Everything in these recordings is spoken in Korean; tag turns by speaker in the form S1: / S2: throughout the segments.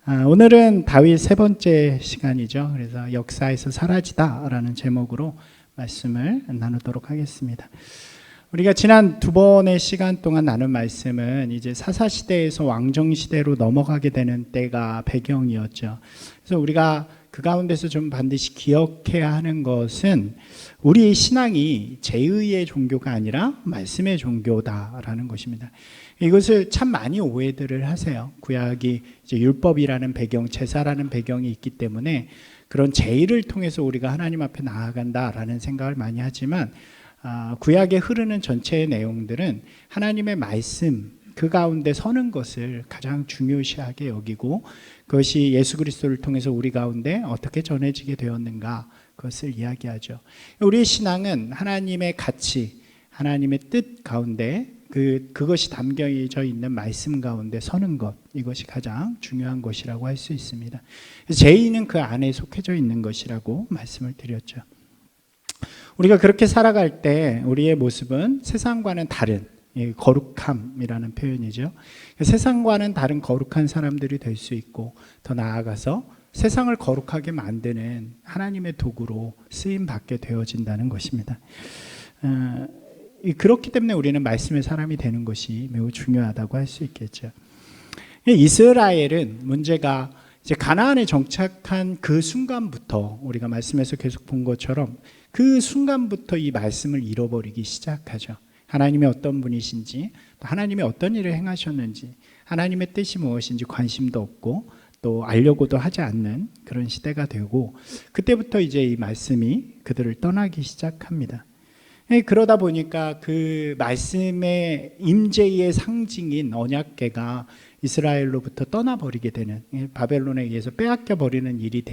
S1: 오늘은 다윗 세 번째 시간이죠. 그래서 역사에서 사라지다라는 제목으로 말씀을 나누도록 하겠습니다. 우리가 지난 두 번의 시간 동안 나눈 말씀은 이제 사사시대에서 왕정시대로 넘어가게 되는 때가 배경이었죠. 그래서 우리가 그 가운데서 좀 반드시 기억해야 하는 것은 우리의 신앙이 제의의 종교가 아니라 말씀의 종교다라는 것입니다. 이것을 참 많이 오해들을 하세요. 구약이 이제 율법이라는 배경, 제사라는 배경이 있기 때문에 그런 제의를 통해서 우리가 하나님 앞에 나아간다라는 생각을 많이 하지만 구약에 흐르는 전체의 내용들은 하나님의 말씀 그 가운데 서는 것을 가장 중요시하게 여기고 그것이 예수 그리스도를 통해서 우리 가운데 어떻게 전해지게 되었는가 그것을 이야기하죠. 우리의 신앙은 하나님의 가치, 하나님의 뜻 가운데 그것이 담겨져 있는 말씀 가운데 서는 것, 이것이 가장 중요한 것이라고 할 수 있습니다. 제의는 그 안에 속해져 있는 것이라고 말씀을 드렸죠. 우리가 그렇게 살아갈 때 우리의 모습은 세상과는 다른 거룩함이라는 표현이죠. 세상과는 다른 거룩한 사람들이 될 수 있고 더 나아가서 세상을 거룩하게 만드는 하나님의 도구로 쓰임받게 되어진다는 것입니다. 그렇기 때문에 우리는 말씀의 사람이 되는 것이 매우 중요하다고 할 수 있겠죠. 이스라엘은 문제가 이제 가나안에 정착한 그 순간부터 우리가 말씀에서 계속 본 것처럼 그 순간부터 이 말씀을 잃어버리기 시작하죠. 하나님이 어떤 분이신지, 또 하나님이 어떤 일을 행하셨는지, 하나님의 뜻이 무엇인지 관심도 없고 또 알려고도 하지 않는 그런 시대가 되고 그때부터 이제 이 말씀이 그들을 떠나기 시작합니다. 그러다 보니까 그 말씀의 임재의 상징인 언약궤가 이스라엘로부터 떠나버리게 되는, 바벨론에 의해서 빼앗겨버리는 일이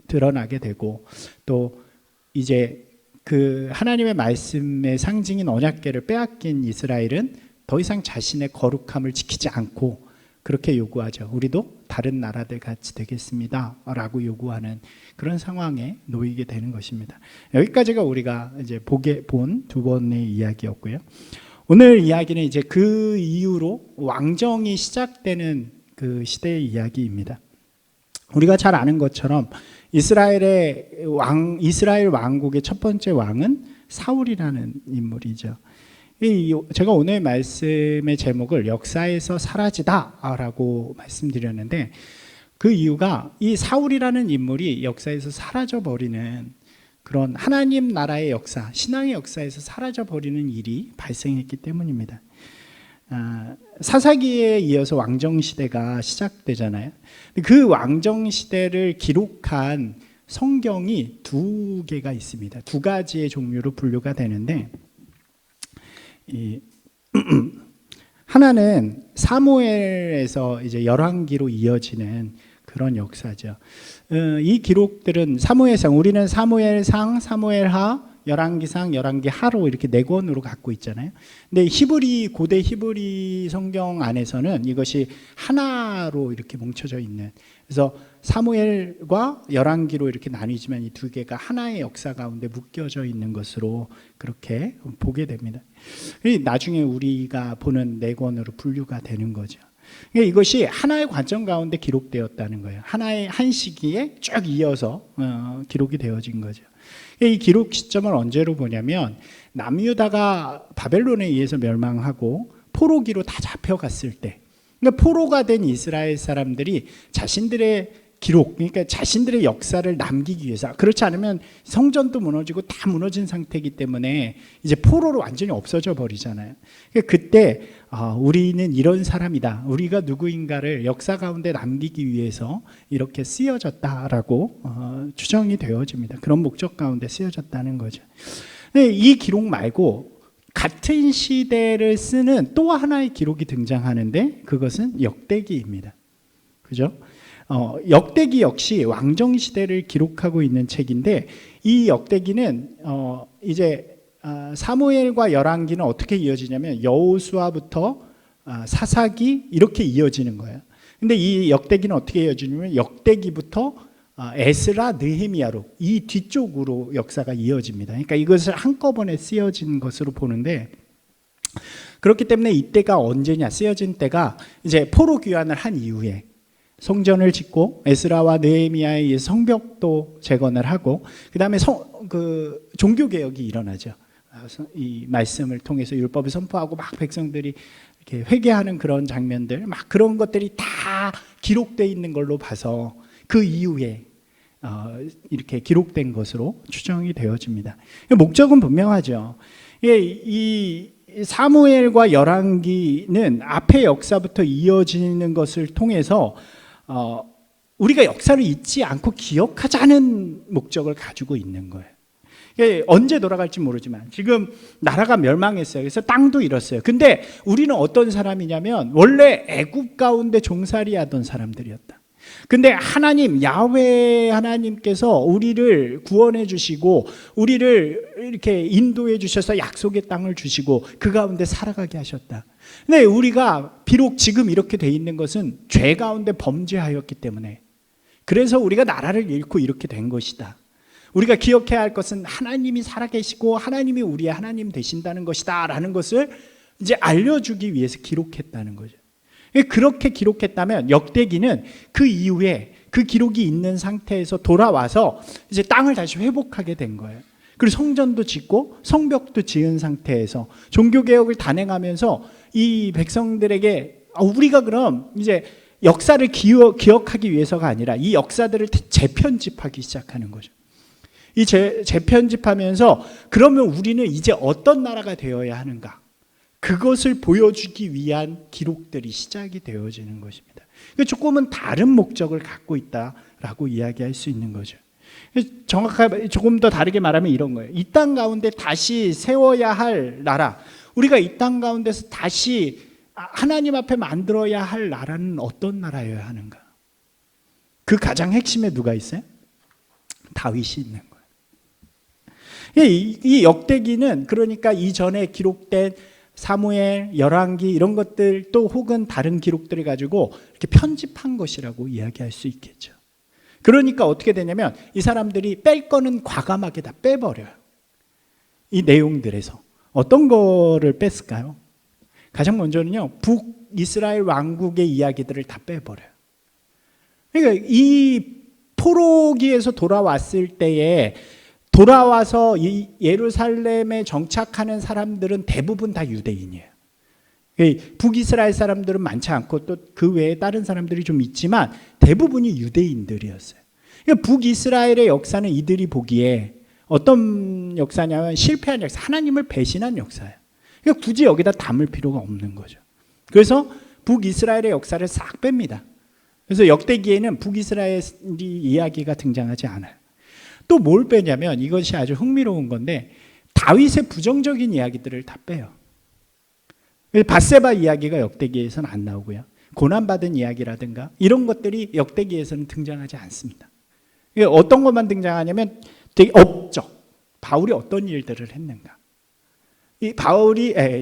S1: 드러나게 되고 또 이제 그 하나님의 말씀의 상징인 언약궤를 빼앗긴 이스라엘은 더 이상 자신의 거룩함을 지키지 않고 그렇게 요구하죠. 우리도 다른 나라들 같이 되겠습니다 라고 요구하는 그런 상황에 놓이게 되는 것입니다. 여기까지가 우리가 이제 본 두 번의 이야기였고요. 오늘 이야기는 이제 그 이후로 왕정이 시작되는 그 시대의 이야기입니다. 우리가 잘 아는 것처럼 이스라엘 왕국의 첫 번째 왕은 사울이라는 인물이죠. 제가 오늘 말씀의 제목을 역사에서 사라지다라고 말씀드렸는데 그 이유가 이 사울이라는 인물이 역사에서 사라져버리는 그런 하나님 나라의 역사, 신앙의 역사에서 사라져버리는 일이 발생했기 때문입니다. 사사기에 이어서 왕정시대가 시작되잖아요. 그 왕정시대를 기록한 성경이 두 개가 있습니다. 두 가지의 종류로 분류가 되는데 하나는 사무엘에서 이제 열왕기로 이어지는 그런 역사죠. 이 기록들은 사무엘상, 우리는 사무엘상, 사무엘하, 열왕기상, 열왕기하로 이렇게 네 권으로 갖고 있잖아요. 근데 고대 히브리 성경 안에서는 이것이 하나로 이렇게 뭉쳐져 있는, 그래서 사무엘과 열왕기로 이렇게 나뉘지만 이 두 개가 하나의 역사 가운데 묶여져 있는 것으로 그렇게 보게 됩니다. 나중에 우리가 보는 네 권으로 분류가 되는 거죠. 이것이 하나의 관점 가운데 기록되었다는 거예요. 하나의 한 시기에 쭉 이어서 기록이 되어진 거죠. 이 기록 시점을 언제로 보냐면 남유다가 바벨론에 의해서 멸망하고 포로기로 다 잡혀갔을 때, 그러니까 포로가 된 이스라엘 사람들이 자신들의 기록, 그러니까 자신들의 역사를 남기기 위해서, 그렇지 않으면 성전도 무너지고 다 무너진 상태이기 때문에 이제 포로로 완전히 없어져 버리잖아요. 그러니까 그때 우리는 이런 사람이다, 우리가 누구인가를 역사 가운데 남기기 위해서 이렇게 쓰여졌다라고 추정이 되어집니다. 그런 목적 가운데 쓰여졌다는 거죠. 이 기록 말고 같은 시대를 쓰는 또 하나의 기록이 등장하는데 그것은 역대기입니다. 그죠? 역대기 역시 왕정시대를 기록하고 있는 책인데 이 역대기는 이제 사무엘과 열왕기는 어떻게 이어지냐면 여호수아부터 사사기 이렇게 이어지는 거예요. 근데 이 역대기는 어떻게 이어지냐면 역대기부터 에스라, 느헤미야로 이 뒤쪽으로 역사가 이어집니다. 그러니까 이것을 한꺼번에 쓰여진 것으로 보는데 그렇기 때문에 이때가 언제냐, 쓰여진 때가 이제 포로 귀환을 한 이후에 성전을 짓고 에스라와 느헤미야에 의해 성벽도 재건을 하고 그다음에 종교 개혁이 일어나죠. 이 말씀을 통해서 율법을 선포하고 막 백성들이 이렇게 회개하는 그런 장면들, 막 그런 것들이 다 기록되어 있는 걸로 봐서 그 이후에 이렇게 기록된 것으로 추정이 되어집니다. 목적은 분명하죠. 이 사무엘과 열왕기는 앞의 역사부터 이어지는 것을 통해서 우리가 역사를 잊지 않고 기억하자는 목적을 가지고 있는 거예요. 언제 돌아갈지 모르지만 지금 나라가 멸망했어요. 그래서 땅도 잃었어요. 근데 우리는 어떤 사람이냐면 원래 애굽 가운데 종살이 하던 사람들이었다. 근데 하나님, 야훼 하나님께서 우리를 구원해 주시고 우리를 이렇게 인도해 주셔서 약속의 땅을 주시고 그 가운데 살아가게 하셨다. 근데 우리가 비록 지금 이렇게 돼 있는 것은 죄 가운데 범죄하였기 때문에, 그래서 우리가 나라를 잃고 이렇게 된 것이다. 우리가 기억해야 할 것은 하나님이 살아계시고 하나님이 우리의 하나님 되신다는 것이다 라는 것을 이제 알려주기 위해서 기록했다는 거죠. 그렇게 기록했다면 역대기는 그 이후에 그 기록이 있는 상태에서 돌아와서 이제 땅을 다시 회복하게 된 거예요. 그리고 성전도 짓고 성벽도 지은 상태에서 종교개혁을 단행하면서 이 백성들에게 우리가 그럼 이제 역사를 기억하기 위해서가 아니라 이 역사들을 재편집하기 시작하는 거죠. 이 재편집하면서 그러면 우리는 이제 어떤 나라가 되어야 하는가, 그것을 보여주기 위한 기록들이 시작이 되어지는 것입니다. 조금은 다른 목적을 갖고 있다라고 이야기할 수 있는 거죠. 정확하게 조금 더 다르게 말하면 이런 거예요. 이 땅 가운데 다시 세워야 할 나라, 우리가 이 땅 가운데서 다시 하나님 앞에 만들어야 할 나라는 어떤 나라여야 하는가? 그 가장 핵심에 누가 있어요? 다윗이 있는 거예요. 이 역대기는 그러니까 이전에 기록된 사무엘, 열왕기 이런 것들 또 혹은 다른 기록들을 가지고 이렇게 편집한 것이라고 이야기할 수 있겠죠. 그러니까 어떻게 되냐면 이 사람들이 뺄 거는 과감하게 다 빼버려요. 이 내용들에서 어떤 거를 뺐을까요? 가장 먼저는요, 북이스라엘 왕국의 이야기들을 다 빼버려요. 그러니까 이 포로기에서 돌아왔을 때에 돌아와서 이 예루살렘에 정착하는 사람들은 대부분 다 유대인이에요. 북이스라엘 사람들은 많지 않고 또 그 외에 다른 사람들이 좀 있지만 대부분이 유대인들이었어요. 그러니까 북이스라엘의 역사는 이들이 보기에 어떤 역사냐면 실패한 역사, 하나님을 배신한 역사예요. 그러니까 굳이 여기다 담을 필요가 없는 거죠. 그래서 북이스라엘의 역사를 싹 뺍니다. 그래서 역대기에는 북이스라엘 이야기가 등장하지 않아요. 또 뭘 빼냐면 이것이 아주 흥미로운 건데 다윗의 부정적인 이야기들을 다 빼요. 밧세바 이야기가 역대기에서는 안 나오고요. 고난받은 이야기라든가 이런 것들이 역대기에서는 등장하지 않습니다. 어떤 것만 등장하냐면 되게 업적, 바울이 어떤 일들을 했는가,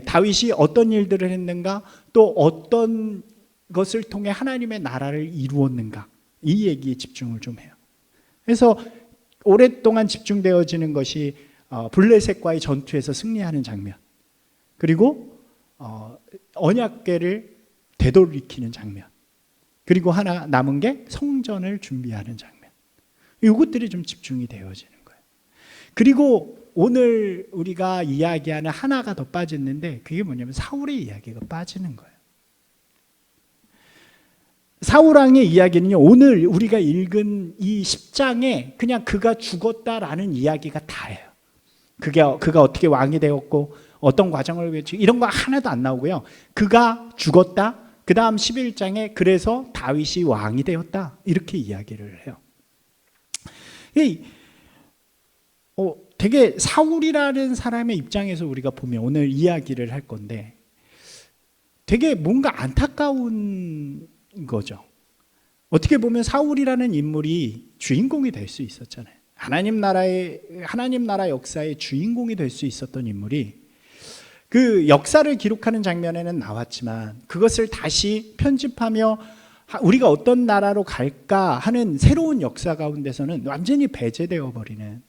S1: 다윗이 어떤 일들을 했는가, 또 어떤 것을 통해 하나님의 나라를 이루었는가, 이 얘기에 집중을 좀 해요. 그래서 오랫동안 집중되어지는 것이 블레셋과의 전투에서 승리하는 장면, 그리고 언약궤를 되돌이키는 장면, 그리고 하나 남은 게 성전을 준비하는 장면. 이것들이 좀 집중이 되어지는 거예요. 그리고 오늘 우리가 이야기하는 하나가 더 빠졌는데 그게 뭐냐면 사울의 이야기가 빠지는 거예요. 사울왕의 이야기는요, 오늘 우리가 읽은 이 10장에 그냥 그가 죽었다라는 이야기가 다예요. 그가 어떻게 왕이 되었고 어떤 과정을 거치 이런 거 하나도 안 나오고요. 그가 죽었다. 그 다음 11장에 그래서 다윗이 왕이 되었다. 이렇게 이야기를 해요. 되게 사울이라는 사람의 입장에서 우리가 보면 오늘 이야기를 할 건데 되게 뭔가 안타까운 거죠. 어떻게 보면 사울이라는 인물이 주인공이 될 수 있었잖아요. 하나님 나라 역사의 주인공이 될 수 있었던 인물이 그 역사를 기록하는 장면에는 나왔지만 그것을 다시 편집하며 우리가 어떤 나라로 갈까 하는 새로운 역사 가운데서는 완전히 배제되어 버리는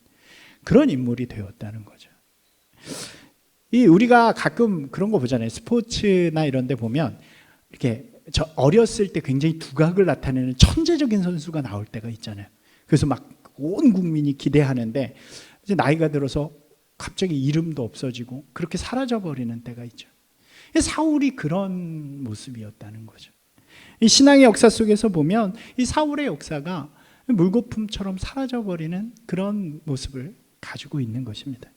S1: 그런 인물이 되었다는 거죠. 우리가 가끔 그런 거 보잖아요. 스포츠나 이런 데 보면 이렇게 저 어렸을 때 굉장히 두각을 나타내는 천재적인 선수가 나올 때가 있잖아요. 그래서 막 온 국민이 기대하는데 이제 나이가 들어서 갑자기 이름도 없어지고 그렇게 사라져버리는 때가 있죠. 사울이 그런 모습이었다는 거죠. 이 신앙의 역사 속에서 보면 이 사울의 역사가 물거품처럼 사라져버리는 그런 모습을 가지고 있는 것입니다.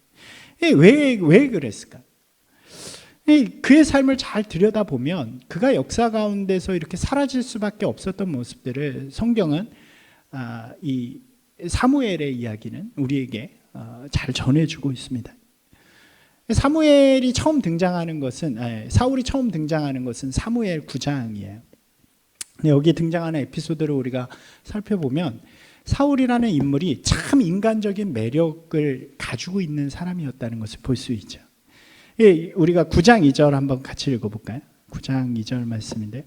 S1: 왜 그랬을까? 그의 삶을 잘 들여다보면 그가 역사 가운데서 이렇게 사라질 수밖에 없었던 모습들을 성경은 이 사무엘의 이야기는 우리에게 잘 전해주고 있습니다. 사무엘이 처음 등장하는 것은 사울이 처음 등장하는 것은 사무엘 9장이에요. 여기 등장하는 에피소드를 우리가 살펴보면 사울이라는 인물이 참 인간적인 매력을 가지고 있는 사람이었다는 것을 볼 수 있죠. 우리가 9장 2절 한번 같이 읽어볼까요? 9장 2절 말씀인데,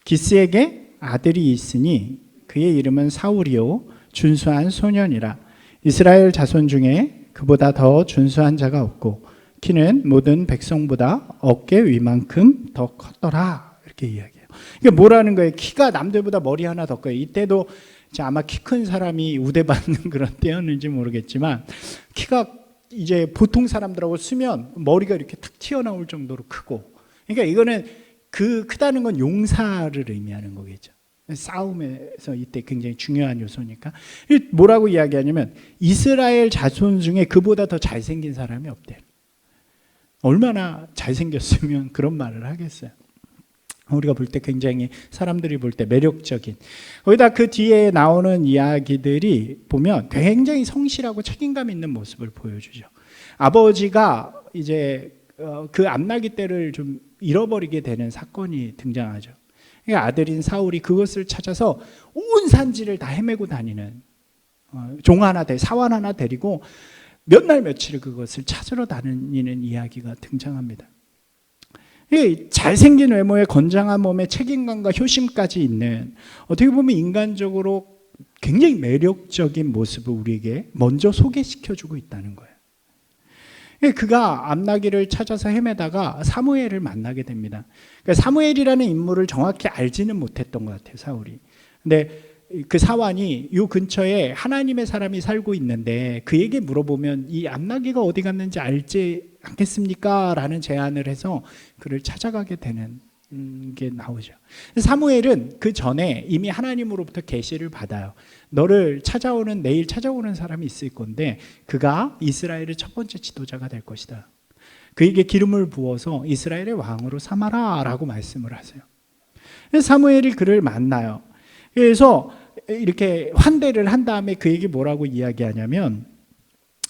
S1: 기스에게 아들이 있으니 그의 이름은 사울이요 준수한 소년이라. 이스라엘 자손 중에 그보다 더 준수한 자가 없고 키는 모든 백성보다 어깨 위만큼 더 컸더라. 이렇게 이야기해요. 이게 뭐라는 거예요? 키가 남들보다 머리 하나 더 커요. 이때도 아마 키 큰 사람이 우대받는 그런 때였는지 모르겠지만 키가 이제 보통 사람들하고 쓰면 머리가 이렇게 탁 튀어나올 정도로 크고, 그러니까 이거는 그 크다는 건 용사를 의미하는 거겠죠. 싸움에서 이때 굉장히 중요한 요소니까. 뭐라고 이야기하냐면 이스라엘 자손 중에 그보다 더 잘생긴 사람이 없대요. 얼마나 잘생겼으면 그런 말을 하겠어요. 우리가 볼 때 굉장히 사람들이 볼 때 매력적인, 거기다 그 뒤에 나오는 이야기들이 보면 굉장히 성실하고 책임감 있는 모습을 보여주죠. 아버지가 이제 그 암나기 때를 좀 잃어버리게 되는 사건이 등장하죠. 그러니까 아들인 사울이 그것을 찾아서 온 산지를 다 헤매고 다니는, 종 하나 사원 하나 데리고 몇 날 며칠을 그것을 찾으러 다니는 이야기가 등장합니다. 잘생긴 외모에 건장한 몸에 책임감과 효심까지 있는, 어떻게 보면 인간적으로 굉장히 매력적인 모습을 우리에게 먼저 소개시켜주고 있다는 거예요. 그가 암나기를 찾아서 헤매다가 사무엘을 만나게 됩니다. 그러니까 사무엘이라는 인물을 정확히 알지는 못했던 것 같아요, 사울이. 근데 그 사환이 이 근처에 하나님의 사람이 살고 있는데 그에게 물어보면 이 암나기가 어디 갔는지 알지 않겠습니까? 라는 제안을 해서 그를 찾아가게 되는 게 나오죠. 사무엘은 그 전에 이미 하나님으로부터 계시를 받아요. 너를 내일 찾아오는 사람이 있을 건데 그가 이스라엘의 첫 번째 지도자가 될 것이다. 그에게 기름을 부어서 이스라엘의 왕으로 삼아라 라고 말씀을 하세요. 사무엘이 그를 만나요. 그래서 이렇게 환대를 한 다음에 그에게 뭐라고 이야기하냐면,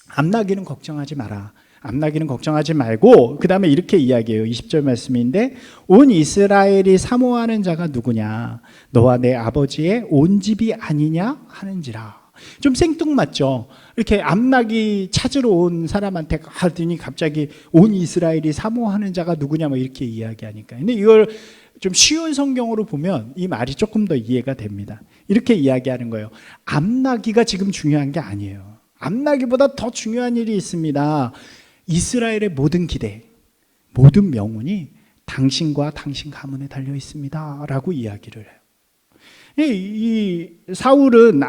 S1: 암나기는 걱정하지 마라. 암나기는 걱정하지 말고, 그 다음에 이렇게 이야기해요. 20절 말씀인데, 온 이스라엘이 사모하는 자가 누구냐? 너와 내 아버지의 온 집이 아니냐 하는지라. 좀 생뚱맞죠? 이렇게 암나기 찾으러 온 사람한테 하더니 갑자기 온 이스라엘이 사모하는 자가 누구냐 뭐 이렇게 이야기하니까. 근데 이걸 좀 쉬운 성경으로 보면 이 말이 조금 더 이해가 됩니다. 이렇게 이야기하는 거예요. 암나기가 지금 중요한 게 아니에요. 암나기보다 더 중요한 일이 있습니다. 이스라엘의 모든 기대, 모든 명운이 당신과 당신 가문에 달려 있습니다 라고 이야기를 해요. 이 사울은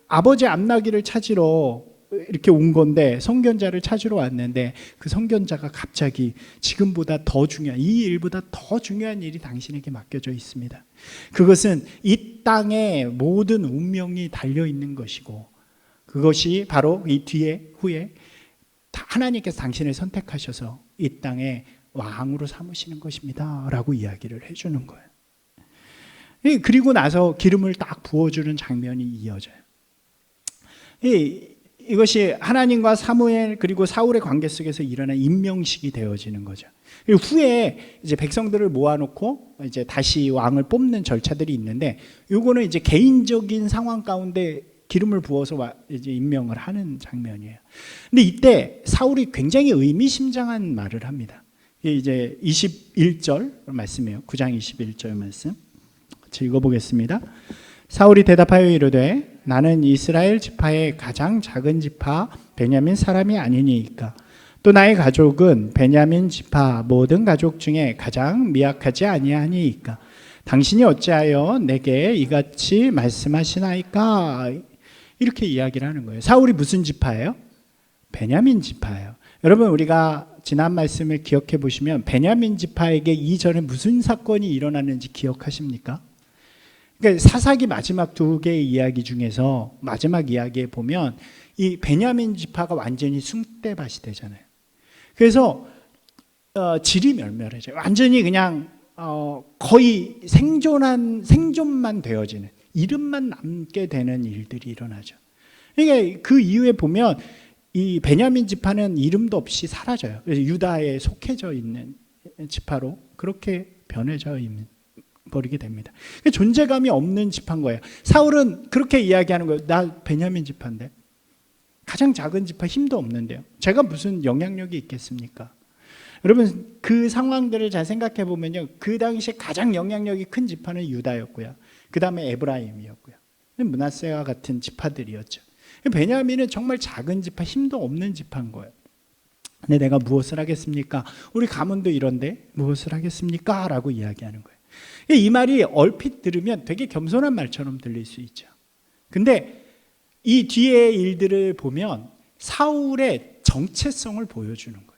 S1: 아버지 암나기를 찾으러 이렇게 온 건데, 선견자를 찾으러 왔는데 그 선견자가 갑자기 지금보다 더 중요한, 이 일보다 더 중요한 일이 당신에게 맡겨져 있습니다. 그것은 이 땅의 모든 운명이 달려있는 것이고, 그것이 바로 이 후에 하나님께서 당신을 선택하셔서 이 땅의 왕으로 삼으시는 것입니다 라고 이야기를 해주는 거예요. 그리고 나서 기름을 딱 부어주는 장면이 이어져요. 이것이 하나님과 사무엘 그리고 사울의 관계 속에서 일어난 임명식이 되어지는 거죠. 그리고 후에 이제 백성들을 모아놓고 이제 다시 왕을 뽑는 절차들이 있는데, 요거는 이제 개인적인 상황 가운데 기름을 부어서 이제 임명을 하는 장면이에요. 근데 이때 사울이 굉장히 의미심장한 말을 합니다. 이게 이제 21절 말씀이에요. 9장 21절 말씀. 같이 읽어보겠습니다. 사울이 대답하여 이르되 나는 이스라엘 지파의 가장 작은 지파 베냐민 사람이 아니니이까. 또 나의 가족은 베냐민 지파 모든 가족 중에 가장 미약하지 아니하니이까. 당신이 어찌하여 내게 이같이 말씀하시나이까? 이렇게 이야기를 하는 거예요. 사울이 무슨 지파예요? 베냐민 지파예요. 여러분, 우리가 지난 말씀을 기억해 보시면 베냐민 지파에게 이전에 무슨 사건이 일어났는지 기억하십니까? 그러니까 사사기 마지막 두 개의 이야기 중에서 마지막 이야기에 보면 이 베냐민 지파가 완전히 숭배밭이 되잖아요. 그래서 질이 멸멸해져요. 완전히 그냥 거의 생존만 되어지는, 이름만 남게 되는 일들이 일어나죠. 그러니까 그 이후에 보면 이 베냐민 지파는 이름도 없이 사라져요. 그래서 유다에 속해져 있는 지파로 그렇게 변해져 버리게 됩니다. 존재감이 없는 지파인 거예요. 사울은 그렇게 이야기하는 거예요. 나 베냐민 지파인데, 가장 작은 지파, 힘도 없는데요. 제가 무슨 영향력이 있겠습니까? 여러분, 그 상황들을 잘 생각해 보면요, 그 당시에 가장 영향력이 큰 지파는 유다였고요, 그 다음에 에브라임이었고요, 므낫세와 같은 지파들이었죠. 베냐민은 정말 작은 지파, 힘도 없는 지파인 거예요. 근데 내가 무엇을 하겠습니까? 우리 가문도 이런데 무엇을 하겠습니까? 라고 이야기하는 거예요. 이 말이 얼핏 들으면 되게 겸손한 말처럼 들릴 수 있죠. 근데 이 뒤의 일들을 보면 사울의 정체성을 보여주는 거예요.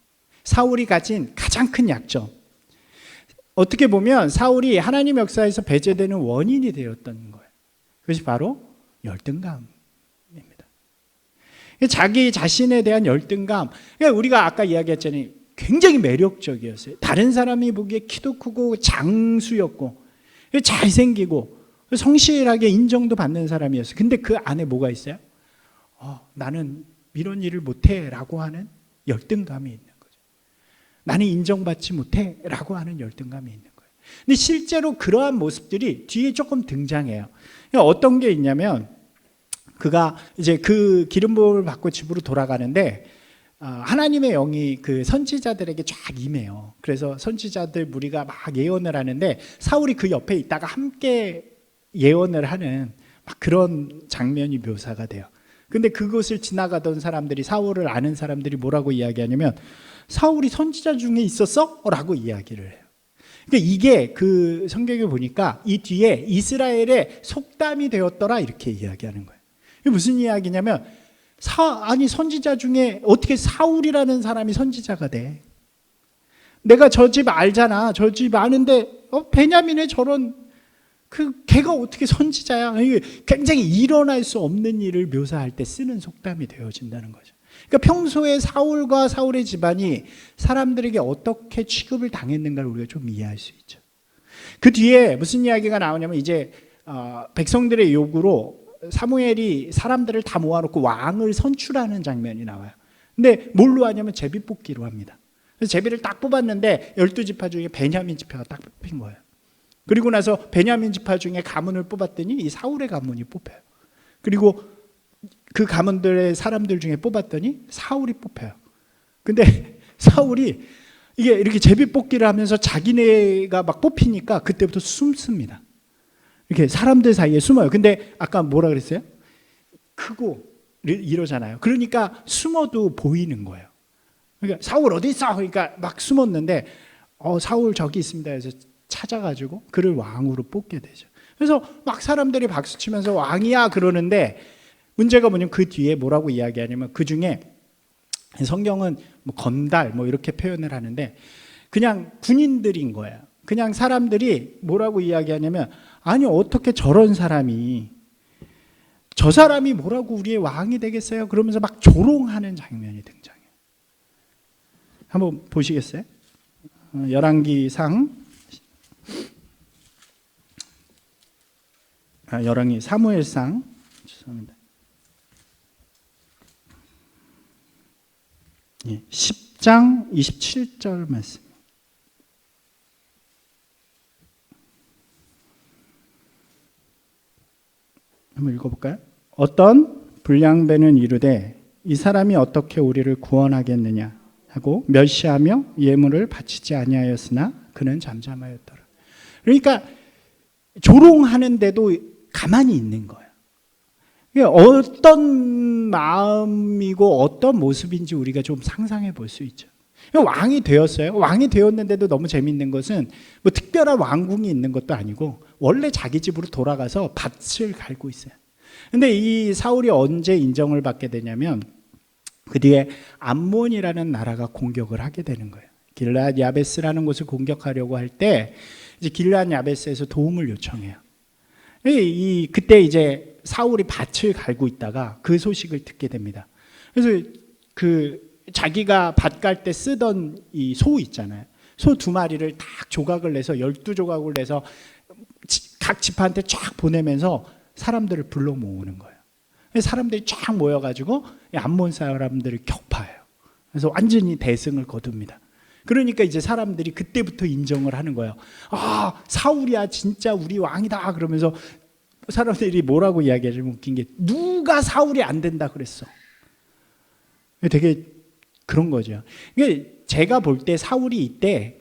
S1: 사울이 가진 가장 큰 약점, 어떻게 보면 사울이 하나님 역사에서 배제되는 원인이 되었던 거예요. 그것이 바로 열등감입니다. 자기 자신에 대한 열등감. 그러니까 우리가 아까 이야기했잖아요, 굉장히 매력적이었어요. 다른 사람이 보기에 키도 크고 장수였고 잘생기고 성실하게 인정도 받는 사람이었어요. 근데 그 안에 뭐가 있어요? 나는 이런 일을 못해 라고 하는 열등감이 있는 거죠. 나는 인정받지 못해 라고 하는 열등감이 있는 거예요. 근데 실제로 그러한 모습들이 뒤에 조금 등장해요. 어떤 게 있냐면, 그가 이제 그 기름 부음을 받고 집으로 돌아가는데 하나님의 영이 그 선지자들에게 쫙 임해요. 그래서 선지자들 무리가 막 예언을 하는데 사울이 그 옆에 있다가 함께 예언을 하는 막 그런 장면이 묘사가 돼요. 근데 그곳을 지나가던 사람들이, 사울을 아는 사람들이 뭐라고 이야기하냐면, 사울이 선지자 중에 있었어? 라고 이야기를 해요. 그러니까 이게 그 성경에 보니까 이 뒤에 이스라엘의 속담이 되었더라 이렇게 이야기하는 거예요. 이게 무슨 이야기냐면, 아니 선지자 중에 어떻게 사울이라는 사람이 선지자가 돼? 내가 저 집 알잖아. 저 집 아는데 베냐민의 저런 걔가 어떻게 선지자야? 이게 굉장히 일어날 수 없는 일을 묘사할 때 쓰는 속담이 되어진다는 거죠. 그러니까 평소에 사울과 사울의 집안이 사람들에게 어떻게 취급을 당했는가를 우리가 좀 이해할 수 있죠. 그 뒤에 무슨 이야기가 나오냐면, 이제 백성들의 요구로 사무엘이 사람들을 다 모아놓고 왕을 선출하는 장면이 나와요. 근데 뭘로 하냐면 제비뽑기로 합니다. 그래서 제비를 딱 뽑았는데 12지파 중에 베냐민 지파가 딱 뽑힌 거예요. 그리고 나서 베냐민 지파 중에 가문을 뽑았더니 이 사울의 가문이 뽑혀요. 그리고 그 가문들의 사람들 중에 뽑았더니 사울이 뽑혀요. 근데 사울이 이게 이렇게 제비뽑기를 하면서 자기네가 막 뽑히니까 그때부터 숨습니다. 이렇게 사람들 사이에 숨어요. 근데 아까 뭐라 그랬어요? 크고 이러잖아요. 그러니까 숨어도 보이는 거예요. 그러니까 사울 어디 있어? 그러니까 막 숨었는데 사울 저기 있습니다 해서 찾아가지고 그를 왕으로 뽑게 되죠. 그래서 막 사람들이 박수치면서 왕이야 그러는데, 문제가 뭐냐면 그 뒤에 뭐라고 이야기하냐면, 그 중에 성경은 뭐 건달 뭐 이렇게 표현을 하는데 그냥 군인들인 거예요. 그냥 사람들이 뭐라고 이야기하냐면, 아니 어떻게 저런 사람이, 저 사람이 뭐라고 우리의 왕이 되겠어요? 그러면서 막 조롱하는 장면이 등장해요. 한번 보시겠어요? 열왕기상, 열왕기 사무엘상, 죄송합니다. 10장 27절 말씀. 한번 읽어볼까요? 어떤 불량배는 이르되 이 사람이 어떻게 우리를 구원하겠느냐 하고 멸시하며 예물을 바치지 아니하였으나 그는 잠잠하였더라. 그러니까 조롱하는데도 가만히 있는 거예요. 어떤 마음이고 어떤 모습인지 우리가 좀 상상해 볼 수 있죠. 왕이 되었어요. 왕이 되었는데도 너무 재밌는 것은 뭐 특별한 왕궁이 있는 것도 아니고 원래 자기 집으로 돌아가서 밭을 갈고 있어요. 근데 이 사울이 언제 인정을 받게 되냐면 그 뒤에 암몬이라는 나라가 공격을 하게 되는 거예요. 길르앗 야베스라는 곳을 공격하려고 할 때 이제 길르앗 야베스에서 도움을 요청해요. 그때 이제 사울이 밭을 갈고 있다가 그 소식을 듣게 됩니다. 그래서 자기가 밭 갈 때 쓰던 이 소 있잖아요. 소 2마리를 딱 조각을 내서 12조각을 내서 각 지파한테 쫙 보내면서 사람들을 불러 모으는 거예요. 사람들이 쫙 모여가지고 암몬 사람들을 격파해요. 그래서 완전히 대승을 거둡니다. 그러니까 이제 사람들이 그때부터 인정을 하는 거예요. 아, 사울이야 진짜 우리 왕이다. 그러면서 사람들이 뭐라고 이야기하냐면 웃긴 게 누가 사울이 안 된다 그랬어. 되게 그런 거죠. 제가 볼 때 사울이 이때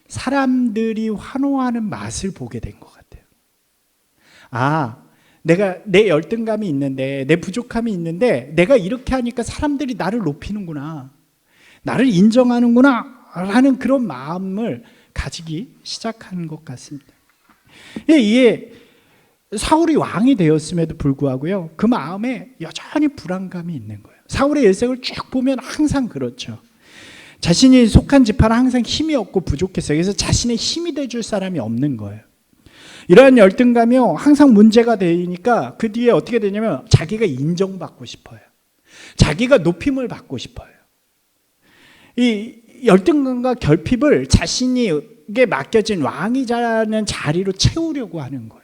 S1: 사람들이 환호하는 맛을 보게 된 것 같아요. 아, 내 열등감이 있는데 내 부족함이 있는데 내가 이렇게 하니까 사람들이 나를 높이는구나, 나를 인정하는구나 라는 그런 마음을 가지기 시작한 것 같습니다. 이게 사울이 왕이 되었음에도 불구하고요, 그 마음에 여전히 불안감이 있는 거예요. 사울의 일생을 쭉 보면 항상 그렇죠. 자신이 속한 지파는 항상 힘이 없고 부족했어요. 그래서 자신의 힘이 돼줄 사람이 없는 거예요. 이러한 열등감이요 항상 문제가 되니까 그 뒤에 어떻게 되냐면 자기가 인정받고 싶어요. 자기가 높임을 받고 싶어요. 이 열등감과 결핍을 자신에게 맡겨진 왕이라는 자리로 채우려고 하는 거예요.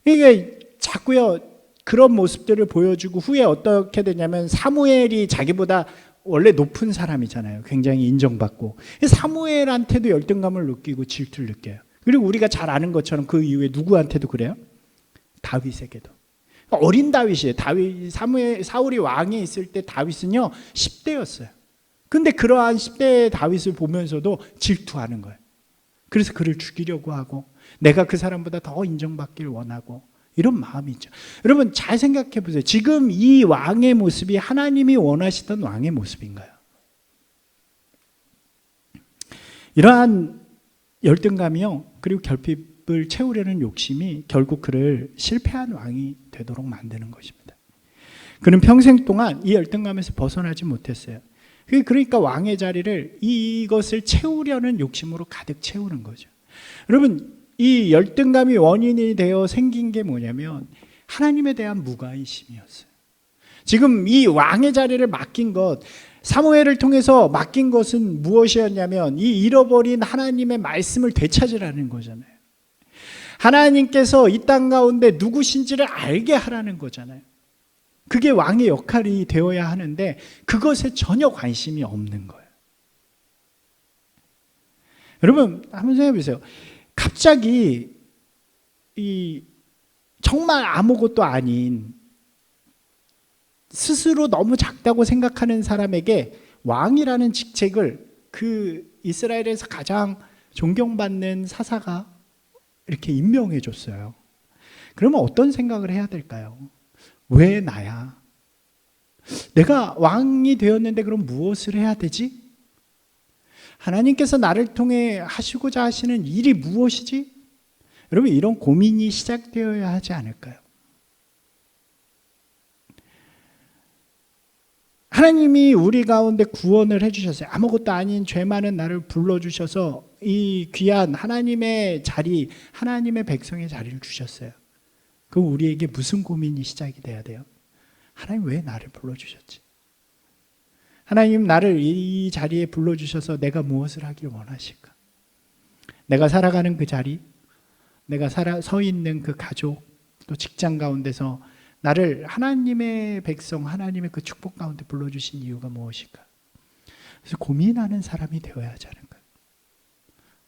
S1: 이게 자꾸요 그런 모습들을 보여주고 후에 어떻게 되냐면 사무엘이 자기보다 원래 높은 사람이잖아요. 굉장히 인정받고 사무엘한테도 열등감을 느끼고 질투를 느껴요. 그리고 우리가 잘 아는 것처럼 그 이후에 누구한테도 그래요? 다윗에게도. 어린 다윗이에요. 사울이 왕이 있을 때 다윗은요 10대였어요. 근데 그러한 10대의 다윗을 보면서도 질투하는 거예요. 그래서 그를 죽이려고 하고 내가 그 사람보다 더 인정받길 원하고 이런 마음이 있죠. 여러분 잘 생각해 보세요. 지금 이 왕의 모습이 하나님이 원하시던 왕의 모습인가요? 이러한 열등감이요 그리고 결핍을 채우려는 욕심이 결국 그를 실패한 왕이 되도록 만드는 것입니다. 그는 평생 동안 이 열등감에서 벗어나지 못했어요. 그러니까 왕의 자리를 이것을 채우려는 욕심으로 가득 채우는 거죠. 여러분 이 열등감이 원인이 되어 생긴 게 뭐냐면 하나님에 대한 무관심이었어요. 지금 이 왕의 자리를 맡긴 것, 사무엘을 통해서 맡긴 것은 무엇이었냐면 이 잃어버린 하나님의 말씀을 되찾으라는 거잖아요. 하나님께서 이 땅 가운데 누구신지를 알게 하라는 거잖아요. 그게 왕의 역할이 되어야 하는데 그것에 전혀 관심이 없는 거예요. 여러분 한번 생각해 보세요. 갑자기 정말 아무것도 아닌 스스로 너무 작다고 생각하는 사람에게 왕이라는 직책을 그 이스라엘에서 가장 존경받는 사사가 이렇게 임명해 줬어요. 그러면 어떤 생각을 해야 될까요? 왜 나야? 내가 왕이 되었는데 그럼 무엇을 해야 되지? 하나님께서 나를 통해 하시고자 하시는 일이 무엇이지? 여러분 이런 고민이 시작되어야 하지 않을까요? 하나님이 우리 가운데 구원을 해주셨어요. 아무것도 아닌 죄 많은 나를 불러주셔서 이 귀한 하나님의 자리, 하나님의 백성의 자리를 주셨어요. 그럼 우리에게 무슨 고민이 시작이 돼야 돼요? 하나님 왜 나를 불러주셨지? 하나님 나를 이 자리에 불러주셔서 내가 무엇을 하길 원하실까? 내가 살아가는 그 자리, 내가 서 있는 그 가족, 또 직장 가운데서 나를 하나님의 백성, 하나님의 그 축복 가운데 불러주신 이유가 무엇일까? 그래서 고민하는 사람이 되어야 하지 않을까요?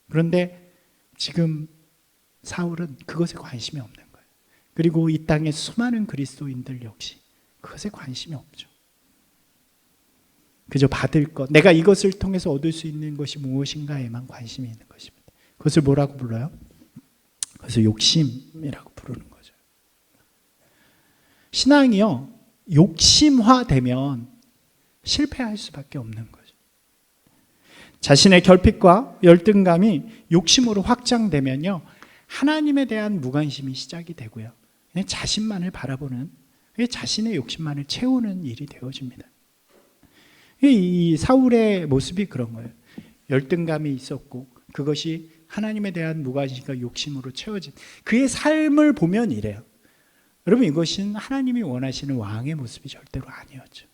S1: 그런데 지금 사울은 그것에 관심이 없는 거예요. 그리고 이 땅의 수많은 그리스도인들 역시 그것에 관심이 없죠. 그저 받을 것, 내가 이것을 통해서 얻을 수 있는 것이 무엇인가에만 관심이 있는 것입니다. 그것을 뭐라고 불러요? 그것을 욕심이라고 부르는 거죠. 신앙이요, 욕심화되면 실패할 수밖에 없는 거죠. 자신의 결핍과 열등감이 욕심으로 확장되면요, 하나님에 대한 무관심이 시작이 되고요, 그냥 자신만을 바라보는, 자신의 욕심만을 채우는 일이 되어집니다. 이 사울의 모습이 그런 거예요. 열등감이 있었고 그것이 하나님에 대한 무관심과 욕심으로 채워진 그의 삶을 보면 이래요. 여러분, 이것은 하나님이 원하시는 왕의 모습이 절대로 아니었죠.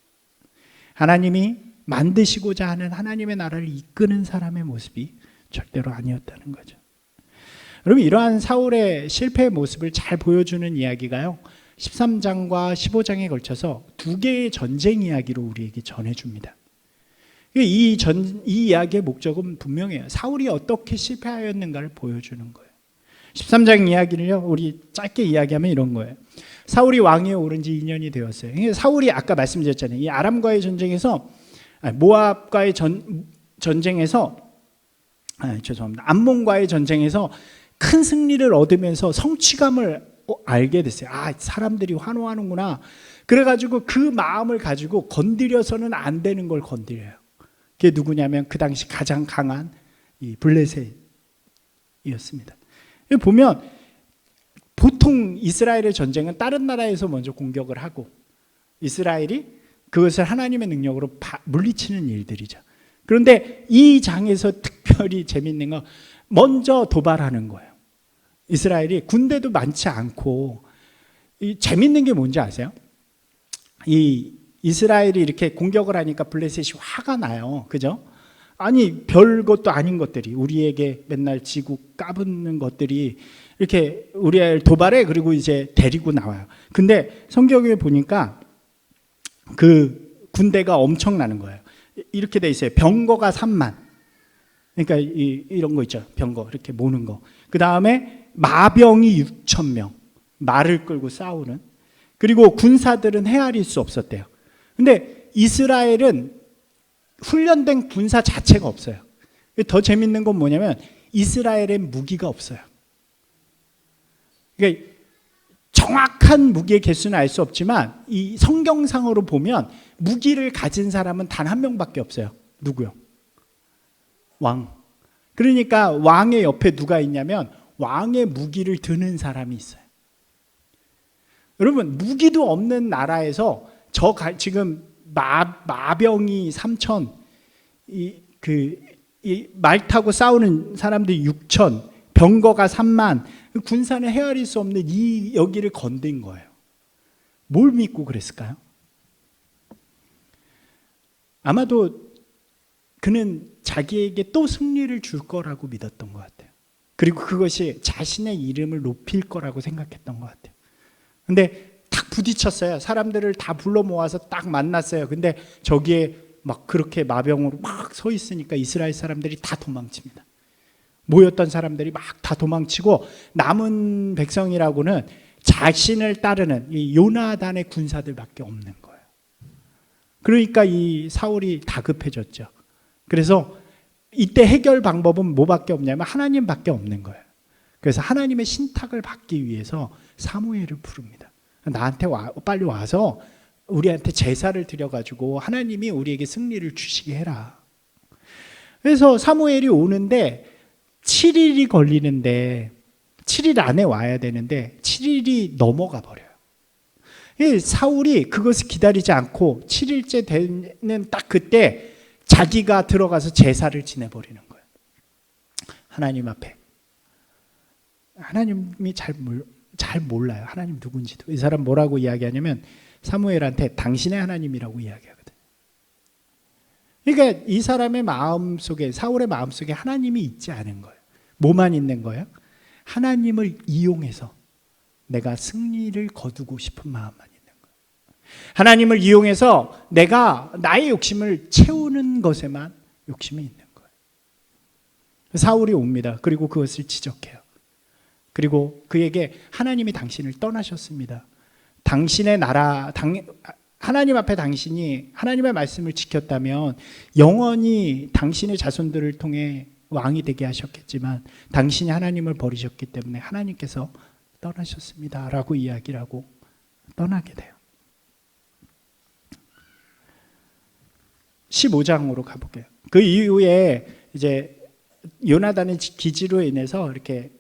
S1: 하나님이 만드시고자 하는 하나님의 나라를 이끄는 사람의 모습이 절대로 아니었다는 거죠. 여러분, 이러한 사울의 실패의 모습을 잘 보여주는 이야기가요, 13장과 15장에 걸쳐서 두 개의 전쟁 이야기로 우리에게 전해줍니다. 이 이야기의 목적은 분명해요. 사울이 어떻게 실패하였는가를 보여주는 거예요. 13장 이야기를요, 우리 짧게 이야기하면 이런 거예요. 사울이 왕위에 오른 지 2년이 되었어요. 사울이 아까 말씀드렸잖아요. 이 아람과의 전쟁에서, 모압과의 전쟁에서, 죄송합니다. 암몬과의 전쟁에서 큰 승리를 얻으면서 성취감을 알게 됐어요. 사람들이 환호하는구나. 그래가지고 그 마음을 가지고 건드려서는 안 되는 걸 건드려요. 그게 누구냐면 그 당시 가장 강한 이 블레셋이었습니다. 보면 보통 이스라엘의 전쟁은 다른 나라에서 먼저 공격을 하고 이스라엘이 그것을 하나님의 능력으로 물리치는 일들이죠. 그런데 이 장에서 특별히 재밌는 건 먼저 도발하는 거예요. 이스라엘이 군대도 많지 않고, 재밌는 게 뭔지 아세요? 이 이스라엘이 이렇게 공격을 하니까 블레셋이 화가 나요. 그죠? 아니, 별 것도 아닌 것들이, 우리에게 맨날 지구 까붓는 것들이 이렇게 우리를 도발해, 그리고 이제 데리고 나와요. 근데 성경에 보니까 그 군대가 엄청나는 거예요. 이렇게 돼 있어요. 병거가 3만. 그러니까 이런 거 있죠. 병거 이렇게 모는 거. 그 다음에 마병이 6,000명. 말을 끌고 싸우는. 그리고 군사들은 헤아릴 수 없었대요. 근데 이스라엘은 훈련된 군사 자체가 없어요. 더 재밌는 건 뭐냐면 이스라엘엔 무기가 없어요. 그러니까 정확한 무기의 개수는 알 수 없지만 이 성경상으로 보면 무기를 가진 사람은 단 한 명밖에 없어요. 누구요? 왕. 그러니까 왕의 옆에 누가 있냐면 왕의 무기를 드는 사람이 있어요. 여러분, 무기도 없는 나라에서 지금 마병이 3천, 말 타고 싸우는 사람들이 6천, 병거가 3만, 군사는 헤아릴 수 없는 여기를 건든 거예요. 뭘 믿고 그랬을까요? 아마도 그는 자기에게 또 승리를 줄 거라고 믿었던 것 같아요. 그리고 그것이 자신의 이름을 높일 거라고 생각했던 것 같아요. 근데 딱 부딪혔어요. 사람들을 다 불러 모아서 딱 만났어요. 근데 저기에 막 그렇게 마병으로 막 서 있으니까 이스라엘 사람들이 다 도망칩니다. 모였던 사람들이 막 다 도망치고 남은 백성이라고는 자신을 따르는 이 요나단의 군사들밖에 없는 거예요. 그러니까 이 사울이 다급해졌죠. 그래서 이때 해결 방법은 뭐밖에 없냐면 하나님밖에 없는 거예요. 그래서 하나님의 신탁을 받기 위해서 사무엘을 부릅니다. 나한테 빨리 와서 우리한테 제사를 드려가지고 하나님이 우리에게 승리를 주시게 해라. 그래서 사무엘이 오는데 7일이 걸리는데 7일 안에 와야 되는데 7일이 넘어가 버려요. 사울이 그것을 기다리지 않고 7일째 되는 딱 그때 자기가 들어가서 제사를 지내버리는 거예요. 하나님 앞에. 하나님이 잘 몰라요. 하나님 누군지도. 이 사람 뭐라고 이야기하냐면 사무엘한테 당신의 하나님이라고 이야기하거든요. 그러니까 이 사람의 마음속에, 사울의 마음속에 하나님이 있지 않은 거예요. 뭐만 있는 거예요? 하나님을 이용해서 내가 승리를 거두고 싶은 마음만 있는 거예요. 하나님을 이용해서 내가 나의 욕심을 채우는 것에만 욕심이 있는 거예요. 사울이 옵니다. 그리고 그것을 지적해요. 그리고 그에게 하나님이 당신을 떠나셨습니다. 당신의 나라, 하나님 앞에 당신이 하나님의 말씀을 지켰다면 영원히 당신의 자손들을 통해 왕이 되게 하셨겠지만 당신이 하나님을 버리셨기 때문에 하나님께서 떠나셨습니다 라고 이야기를 하고 떠나게 돼요. 15장으로 가볼게요. 그 이후에 이제 요나단의 기지로 인해서 이렇게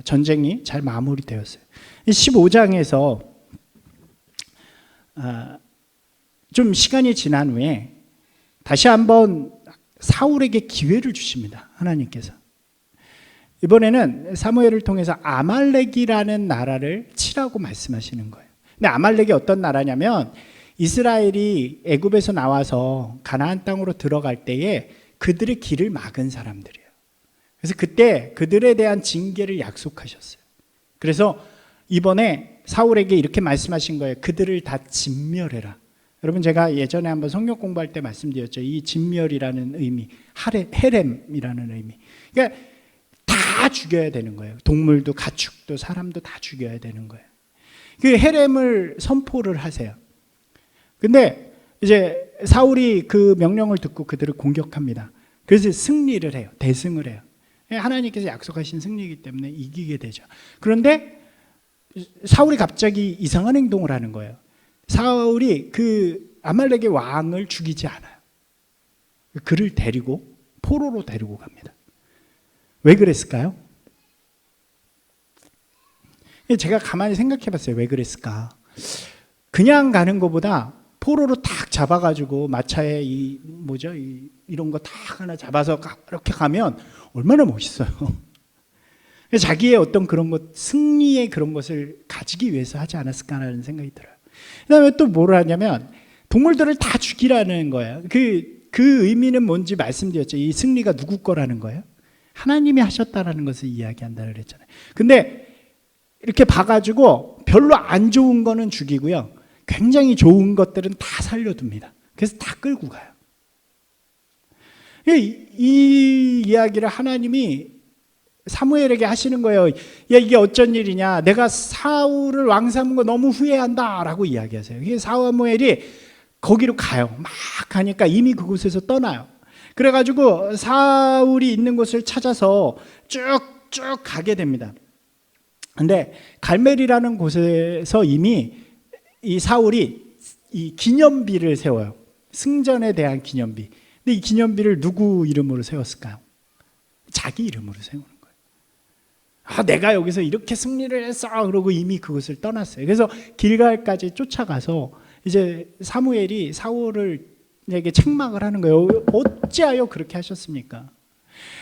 S1: 전쟁이 잘 마무리되었어요. 15장에서 좀 시간이 지난 후에 다시 한번 사울에게 기회를 주십니다. 하나님께서. 이번에는 사무엘을 통해서 아말렉이라는 나라를 치라고 말씀하시는 거예요. 근데 아말렉이 어떤 나라냐면 이스라엘이 애굽에서 나와서 가나안 땅으로 들어갈 때에 그들의 길을 막은 사람들이에요. 그래서 그때 그들에 대한 징계를 약속하셨어요. 그래서 이번에 사울에게 이렇게 말씀하신 거예요. 그들을 다 진멸해라. 여러분, 제가 예전에 한번 성경 공부할 때 말씀드렸죠. 이 진멸이라는 의미, 헤렘이라는 의미. 그러니까 다 죽여야 되는 거예요. 동물도 가축도 사람도 다 죽여야 되는 거예요. 그 헤렘을 선포를 하세요. 근데 이제 사울이 그 명령을 듣고 그들을 공격합니다. 그래서 승리를 해요. 대승을 해요. 하나님께서 약속하신 승리이기 때문에 이기게 되죠. 그런데 사울이 갑자기 이상한 행동을 하는 거예요. 사울이 그 아말렉의 왕을 죽이지 않아요. 그를 데리고 포로로 데리고 갑니다. 왜 그랬을까요? 제가 가만히 생각해 봤어요. 왜 그랬을까? 그냥 가는 것보다 포로로 탁 잡아가지고 마차에 이런 거 탁 하나 잡아서 이렇게 가면 얼마나 멋있어요. 자기의 어떤 그런 것, 승리의 그런 것을 가지기 위해서 하지 않았을까라는 생각이 들어요. 그 다음에 또 뭘 하냐면 동물들을 다 죽이라는 거예요. 그 의미는 뭔지 말씀드렸죠. 이 승리가 누구 거라는 거예요? 하나님이 하셨다라는 것을 이야기한다고 그랬잖아요. 근데 이렇게 봐가지고 별로 안 좋은 거는 죽이고요. 굉장히 좋은 것들은 다 살려둡니다. 그래서 다 끌고 가요. 이 이야기를 하나님이 사무엘에게 하시는 거예요. 야, 이게 어쩐 일이냐. 내가 사울을 왕 삼은 거 너무 후회한다 라고 이야기하세요. 이게 사무엘이 거기로 가요. 막 가니까 이미 그곳에서 떠나요. 그래가지고 사울이 있는 곳을 찾아서 쭉쭉 가게 됩니다. 근데 갈멜이라는 곳에서 이미 이 사울이 이 기념비를 세워요. 승전에 대한 기념비. 근데 이 기념비를 누구 이름으로 세웠을까요? 자기 이름으로 세우는 거예요. 내가 여기서 이렇게 승리를 했어. 그러고 이미 그곳을 떠났어요. 그래서 길갈까지 쫓아가서 이제 사무엘이 사울에게 책망을 하는 거예요. 어찌하여 그렇게 하셨습니까?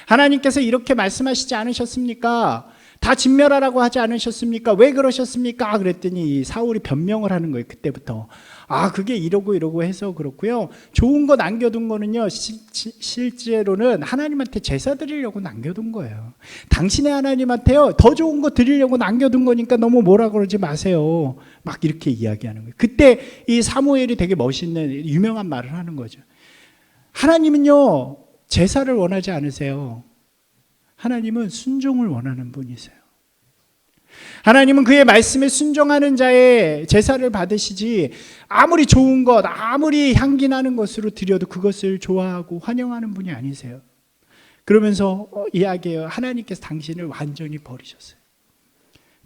S1: 하나님께서 이렇게 말씀하시지 않으셨습니까? 다 진멸하라고 하지 않으셨습니까? 왜 그러셨습니까? 그랬더니 사울이 변명을 하는 거예요. 그때부터. 그게 이러고 해서 그렇고요. 좋은 거 남겨둔 거는요, 실제로는 하나님한테 제사 드리려고 남겨둔 거예요. 당신의 하나님한테요, 더 좋은 거 드리려고 남겨둔 거니까 너무 뭐라 그러지 마세요. 막 이렇게 이야기하는 거예요. 그때 이 사무엘이 되게 멋있는 유명한 말을 하는 거죠. 하나님은요, 제사를 원하지 않으세요. 하나님은 순종을 원하는 분이세요. 하나님은 그의 말씀에 순종하는 자의 제사를 받으시지, 아무리 좋은 것, 아무리 향기 나는 것으로 드려도 그것을 좋아하고 환영하는 분이 아니세요. 그러면서 이야기해요. 하나님께서 당신을 완전히 버리셨어요.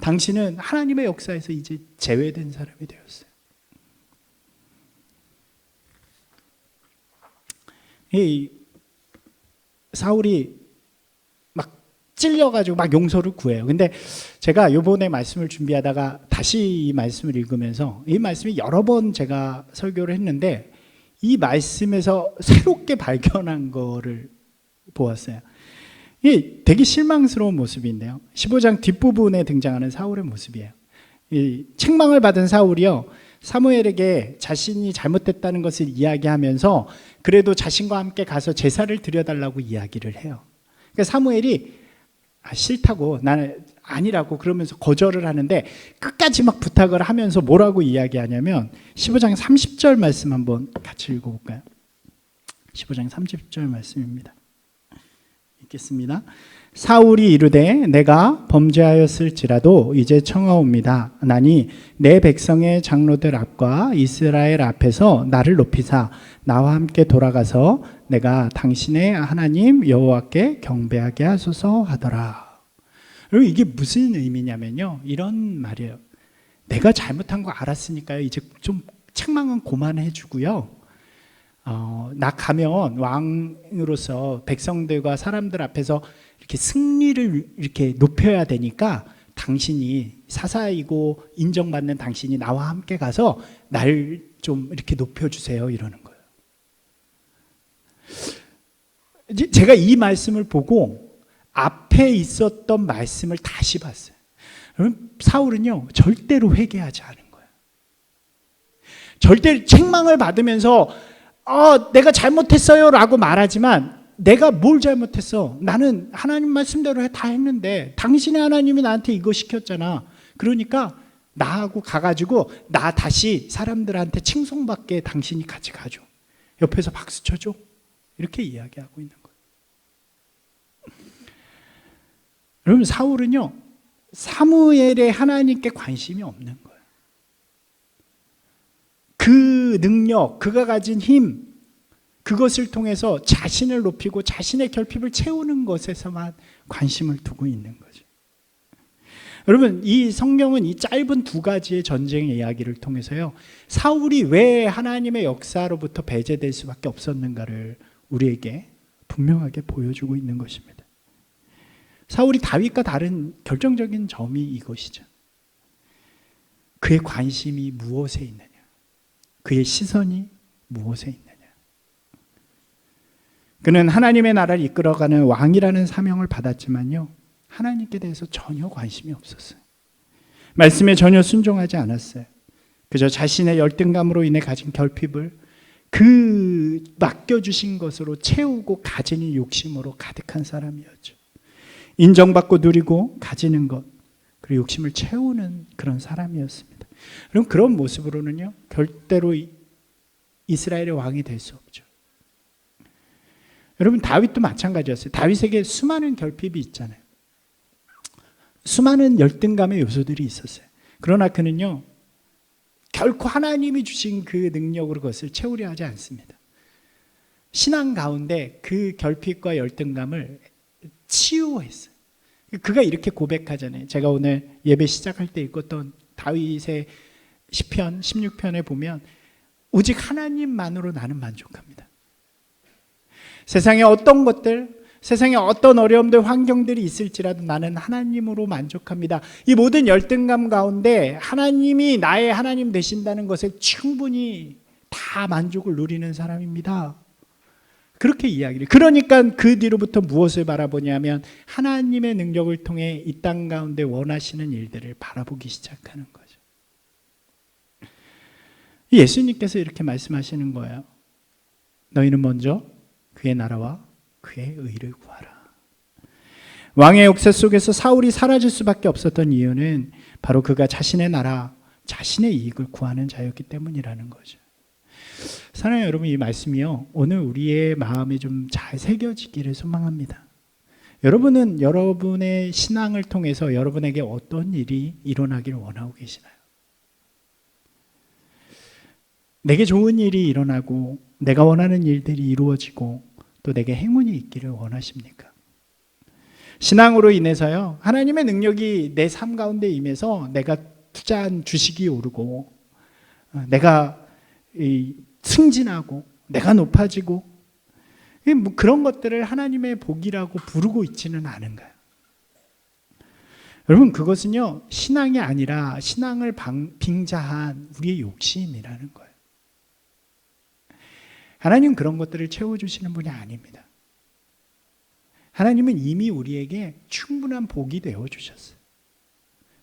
S1: 당신은 하나님의 역사에서 이제 제외된 사람이 되었어요. 이 사울이 찔려가지고 막 용서를 구해요. 근데 제가 이번에 말씀을 준비하다가 다시 이 말씀을 읽으면서 이 말씀이 여러 번 제가 설교를 했는데 이 말씀에서 새롭게 발견한 거를 보았어요. 이게 되게 실망스러운 모습인데요. 15장 뒷부분에 등장하는 사울의 모습이에요. 이 책망을 받은 사울이요, 사무엘에게 자신이 잘못됐다는 것을 이야기하면서 그래도 자신과 함께 가서 제사를 드려달라고 이야기를 해요. 그러니까 사무엘이 싫다고, 나는 아니라고 그러면서 거절을 하는데 끝까지 막 부탁을 하면서 뭐라고 이야기하냐면 15장 30절 말씀 한번 같이 읽어볼까요? 15장 30절 말씀입니다. 읽겠습니다. 사울이 이르되 내가 범죄하였을지라도 이제 청하옵니다. 나니 내 백성의 장로들 앞과 이스라엘 앞에서 나를 높이사 나와 함께 돌아가서 내가 당신의 하나님 여호와께 경배하게 하소서 하더라. 여러분, 이게 무슨 의미냐면요, 이런 말이에요. 내가 잘못한 거 알았으니까요, 이제 좀 책망은 그만해 주고요, 나 가면 왕으로서 백성들과 사람들 앞에서 이렇게 승리를 이렇게 높여야 되니까 당신이 사사이고 인정받는 당신이 나와 함께 가서 날 좀 이렇게 높여주세요 이러는 거예요. 제가 이 말씀을 보고 앞에 있었던 말씀을 다시 봤어요. 여러분, 사울은요 절대로 회개하지 않은 거예요. 절대 책망을 받으면서 내가 잘못했어요 라고 말하지만 내가 뭘 잘못했어? 나는 하나님 말씀대로 다 했는데 당신의 하나님이 나한테 이거 시켰잖아. 그러니까 나하고 가가지고 나 다시 사람들한테 칭송받게 당신이 같이 가줘. 옆에서 박수 쳐줘. 이렇게 이야기하고 있는 거예요. 여러분, 사울은요 사무엘의 하나님께 관심이 없는 거예요. 그 능력, 그가 가진 힘, 그것을 통해서 자신을 높이고 자신의 결핍을 채우는 것에서만 관심을 두고 있는 거죠. 여러분, 이 성경은 이 짧은 두 가지의 전쟁의 이야기를 통해서요 사울이 왜 하나님의 역사로부터 배제될 수밖에 없었는가를 우리에게 분명하게 보여주고 있는 것입니다. 사울이 다윗과 다른 결정적인 점이 이것이죠. 그의 관심이 무엇에 있느냐, 그의 시선이 무엇에 있느냐. 그는 하나님의 나라를 이끌어가는 왕이라는 사명을 받았지만요 하나님께 대해서 전혀 관심이 없었어요. 말씀에 전혀 순종하지 않았어요. 그저 자신의 열등감으로 인해 가진 결핍을 그 맡겨주신 것으로 채우고 가지는 욕심으로 가득한 사람이었죠. 인정받고 누리고 가지는 것, 그리고 욕심을 채우는 그런 사람이었습니다. 그럼 그런 모습으로는요 절대로 이스라엘의 왕이 될 수 없죠. 여러분, 다윗도 마찬가지였어요. 다윗에게 수많은 결핍이 있잖아요. 수많은 열등감의 요소들이 있었어요. 그러나 그는요 결코 하나님이 주신 그 능력으로 그것을 채우려 하지 않습니다. 신앙 가운데 그 결핍과 열등감을 치유했어요. 그가 이렇게 고백하잖아요. 제가 오늘 예배 시작할 때 읽었던 다윗의 시편 16편에 보면 오직 하나님만으로 나는 만족합니다. 세상에 어떤 것들, 세상에 어떤 어려움들, 환경들이 있을지라도 나는 하나님으로 만족합니다. 이 모든 열등감 가운데 하나님이 나의 하나님 되신다는 것에 충분히 다 만족을 누리는 사람입니다. 그렇게 이야기를. 그러니까 그 뒤로부터 무엇을 바라보냐면 하나님의 능력을 통해 이 땅 가운데 원하시는 일들을 바라보기 시작하는 거죠. 예수님께서 이렇게 말씀하시는 거예요. 너희는 먼저 그의 나라와 그의 의를 구하라. 왕의 역사 속에서 사울이 사라질 수밖에 없었던 이유는 바로 그가 자신의 나라, 자신의 이익을 구하는 자였기 때문이라는 거죠. 사랑하는 여러분, 이 말씀이요 오늘 우리의 마음에 좀 잘 새겨지기를 소망합니다. 여러분은 여러분의 신앙을 통해서 여러분에게 어떤 일이 일어나기를 원하고 계시나요? 내게 좋은 일이 일어나고 내가 원하는 일들이 이루어지고 또 내게 행운이 있기를 원하십니까? 신앙으로 인해서요 하나님의 능력이 내 삶 가운데 임해서 내가 투자한 주식이 오르고 내가 승진하고 내가 높아지고 뭐 그런 것들을 하나님의 복이라고 부르고 있지는 않은가요? 여러분, 그것은요 신앙이 아니라 신앙을 빙자한 우리의 욕심이라는 거예요. 하나님 그런 것들을 채워주시는 분이 아닙니다. 하나님은 이미 우리에게 충분한 복이 되어주셨어요.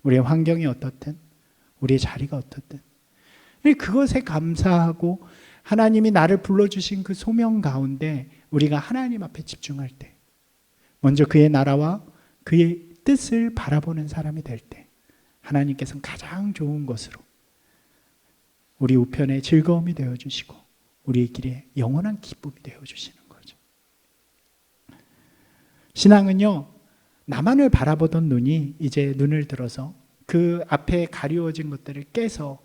S1: 우리의 환경이 어떻든 우리의 자리가 어떻든 그것에 감사하고 하나님이 나를 불러주신 그 소명 가운데 우리가 하나님 앞에 집중할 때, 먼저 그의 나라와 그의 뜻을 바라보는 사람이 될 때 하나님께서는 가장 좋은 것으로 우리 우편의 즐거움이 되어주시고 우리의 길에 영원한 기쁨이 되어주시는 거죠. 신앙은요 나만을 바라보던 눈이 이제 눈을 들어서 그 앞에 가리워진 것들을 깨서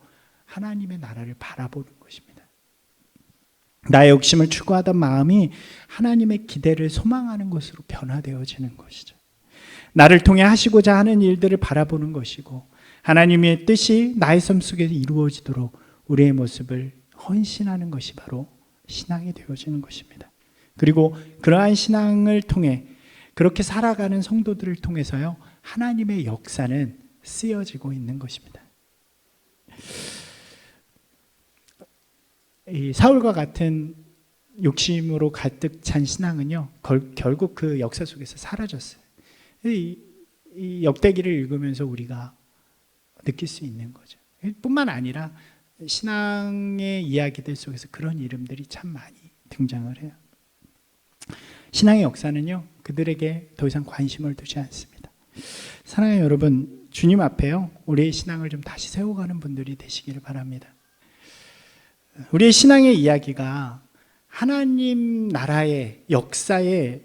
S1: 하나님의 나라를 바라보는 것입니다. 나의 욕심을 추구하던 마음이 하나님의 기대를 소망하는 것으로 변화되어지는 것이죠. 나를 통해 하시고자 하는 일들을 바라보는 것이고 하나님의 뜻이 나의 삶 속에 이루어지도록 우리의 모습을 헌신하는 것이 바로 신앙이 되어지는 것입니다. 그리고 그러한 신앙을 통해 그렇게 살아가는 성도들을 통해서요, 하나님의 역사는 쓰여지고 있는 것입니다. 이 사울과 같은 욕심으로 가득 찬 신앙은요, 결국 그 역사 속에서 사라졌어요. 이 역대기를 읽으면서 우리가 느낄 수 있는 거죠. 뿐만 아니라 신앙의 이야기들 속에서 그런 이름들이 참 많이 등장을 해요. 신앙의 역사는요, 그들에게 더 이상 관심을 두지 않습니다. 사랑하는 여러분, 주님 앞에요, 우리의 신앙을 좀 다시 세워가는 분들이 되시기를 바랍니다. 우리의 신앙의 이야기가 하나님 나라의 역사에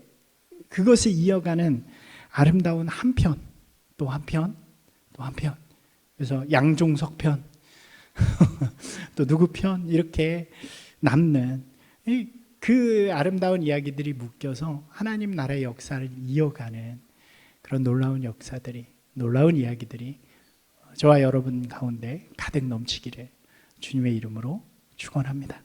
S1: 그것을 이어가는 아름다운 한편, 또 한편, 또 한편. 그래서 양종석 편, 또 누구 편, 이렇게 남는 그 아름다운 이야기들이 묶여서 하나님 나라의 역사를 이어가는 그런 놀라운 역사들이, 놀라운 이야기들이 저와 여러분 가운데 가득 넘치기를 주님의 이름으로 축원합니다.